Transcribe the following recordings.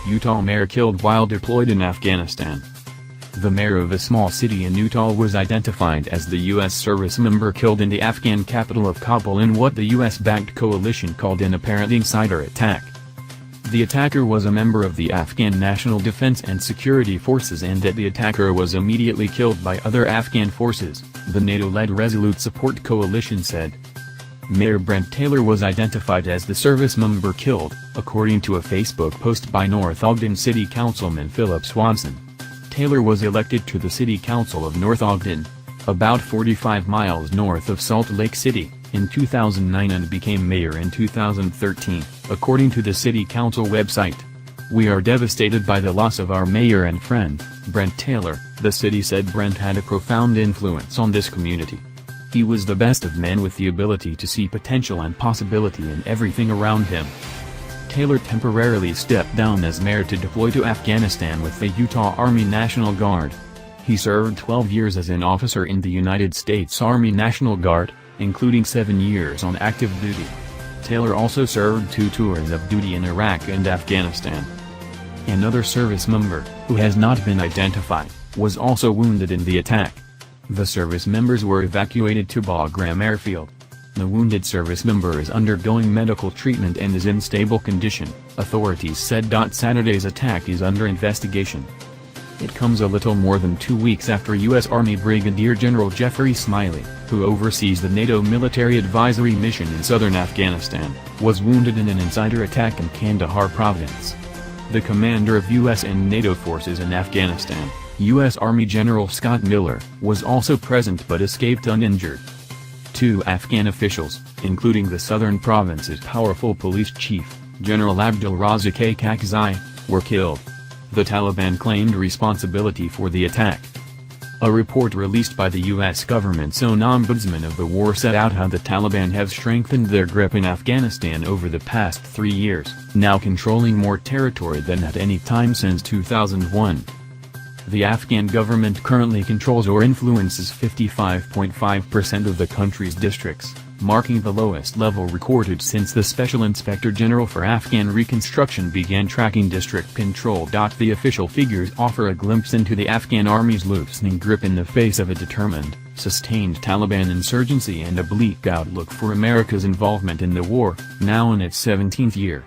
Utah mayor killed while deployed in Afghanistan. The mayor of a small city in Utah was identified as the U.S. service member killed in the Afghan capital of Kabul in what the U.S.-backed coalition called an apparent insider attack. The attacker was a member of the Afghan National Defense and Security Forces and that the attacker was immediately killed by other Afghan forces, the NATO-led Resolute Support Coalition said. Mayor Brent Taylor was identified as the service member killed, according to a Facebook post by North Ogden City Councilman Philip Swanson. Taylor was elected to the City Council of North Ogden, about 45 miles north of Salt Lake City, in 2009 and became mayor in 2013, according to the City Council website. "We are devastated by the loss of our mayor and friend, Brent Taylor," the city said. Brent had a profound influence on this community. He was the best of men with the ability to see potential and possibility in everything around him. Taylor temporarily stepped down as mayor to deploy to Afghanistan with the Utah Army National Guard. He served 12 years as an officer in the United States Army National Guard, including 7 years on active duty. Taylor also served 2 tours of duty in Iraq and Afghanistan. Another service member, who has not been identified, was also wounded in the attack. The service members were evacuated to Bagram Airfield. The wounded service member is undergoing medical treatment and is in stable condition, authorities said. Saturday's attack is under investigation. It comes a little more than 2 weeks after U.S. Army Brigadier General Jeffrey Smiley, who oversees the NATO military advisory mission in southern Afghanistan, was wounded in an insider attack in Kandahar province. The commander of U.S. and NATO forces in Afghanistan, U.S. Army General Scott Miller, was also present but escaped uninjured. 2 Afghan officials, including the southern province's powerful police chief, General Abdul Razak Kakzai, were killed. The Taliban claimed responsibility for the attack. A report released by the U.S. government's own ombudsman of the war set out how the Taliban have strengthened their grip in Afghanistan over the past 3 years, now controlling more territory than at any time since 2001. The Afghan government currently controls or influences 55.5% of the country's districts, marking the lowest level recorded since the Special Inspector General for Afghan Reconstruction began tracking district control. The official figures offer a glimpse into the Afghan army's loosening grip in the face of a determined, sustained Taliban insurgency and a bleak outlook for America's involvement in the war, now in its 17th year.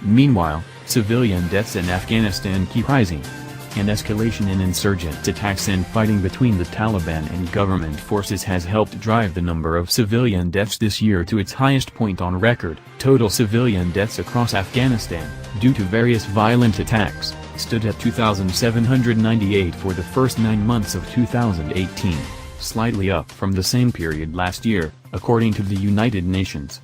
Meanwhile, civilian deaths in Afghanistan keep rising. An escalation in insurgent attacks and fighting between the Taliban and government forces has helped drive the number of civilian deaths this year to its highest point on record. Total civilian deaths across Afghanistan, due to various violent attacks, stood at 2,798 for the first 9 months of 2018, slightly up from the same period last year, according to the United Nations.